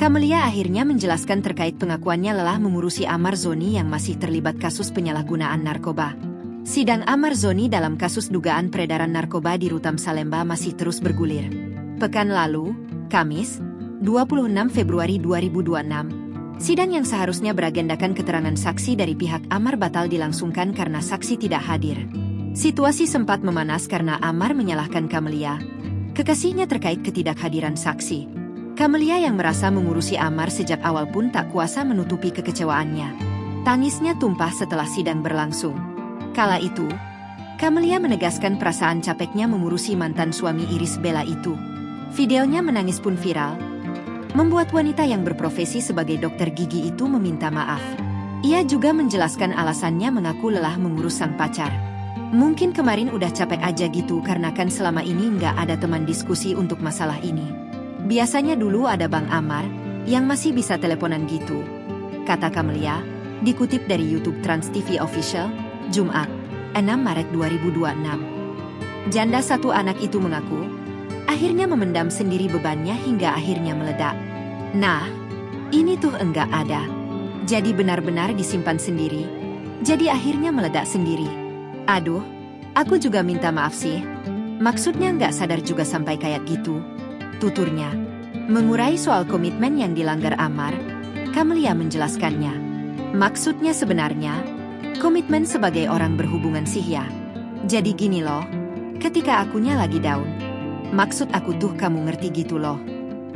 Camelia akhirnya menjelaskan terkait pengakuannya lelah mengurusi Amar Zoni yang masih terlibat kasus penyalahgunaan narkoba. Sidang Amar Zoni dalam kasus dugaan peredaran narkoba di Rutan Salemba masih terus bergulir. Pekan lalu, Kamis, 26 Februari 2026, sidang yang seharusnya beragendakan keterangan saksi dari pihak Amar batal dilangsungkan karena saksi tidak hadir. Situasi sempat memanas karena Amar menyalahkan Camelia, kekasihnya terkait ketidakhadiran saksi. Camelia yang merasa mengurusi Amar sejak awal pun tak kuasa menutupi kekecewaannya. Tangisnya tumpah setelah sidang berlangsung. Kala itu, Camelia menegaskan perasaan capeknya mengurusi mantan suami Iris Bella itu. Videonya menangis pun viral, membuat wanita yang berprofesi sebagai dokter gigi itu meminta maaf. Ia juga menjelaskan alasannya mengaku lelah mengurus sang pacar. Mungkin kemarin udah capek aja gitu karena kan selama ini nggak ada teman diskusi untuk masalah ini. Biasanya dulu ada Bang Amar, yang masih bisa teleponan gitu, kata Camelia, dikutip dari YouTube Trans TV Official, Jumat, 6 Maret 2026. Janda satu anak itu mengaku, akhirnya memendam sendiri bebannya hingga akhirnya meledak. Nah, ini tuh enggak ada. Jadi benar-benar disimpan sendiri, jadi akhirnya meledak sendiri. Aduh, aku juga minta maaf sih. Maksudnya nggak sadar juga sampai kayak gitu, tuturnya. Mengurai soal komitmen yang dilanggar Amar, Camelia menjelaskannya. Maksudnya sebenarnya, komitmen sebagai orang berhubungan sih ya. Jadi gini loh, ketika akunya lagi down, maksud aku tuh kamu ngerti gitu loh.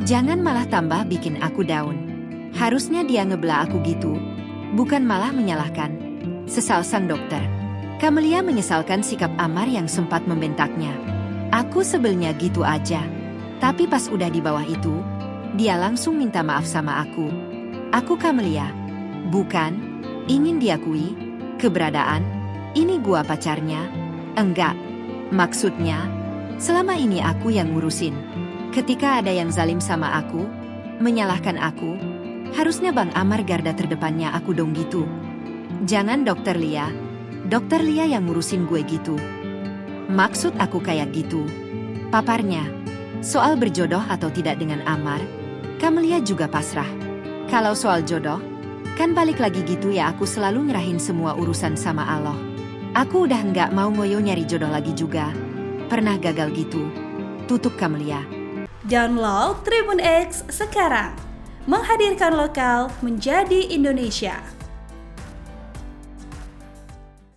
Jangan malah tambah bikin aku down. Harusnya dia ngebela aku gitu, bukan malah menyalahkan. Sesal sang dokter. Camelia menyesalkan sikap Amar yang sempat membentaknya. Aku sebelnya gitu aja. Tapi pas udah di bawah itu, dia langsung minta maaf sama aku. Aku Camelia. Bukan, ingin diakui, keberadaan, ini gua pacarnya. Enggak, maksudnya, selama ini aku yang ngurusin. Ketika ada yang zalim sama aku, menyalahkan aku, harusnya Bang Amar garda terdepannya aku dong gitu. Jangan Dokter Lia yang ngurusin gue gitu. Maksud aku kayak gitu, paparnya. Soal berjodoh atau tidak dengan Amar, Camelia juga pasrah. Kalau soal jodoh, kan balik lagi gitu ya, aku selalu nyerahin semua urusan sama Allah. Aku udah nggak mau ngoyo nyari jodoh lagi juga. Pernah gagal gitu, tutup Camelia. Download Tribun X sekarang, menghadirkan lokal menjadi Indonesia.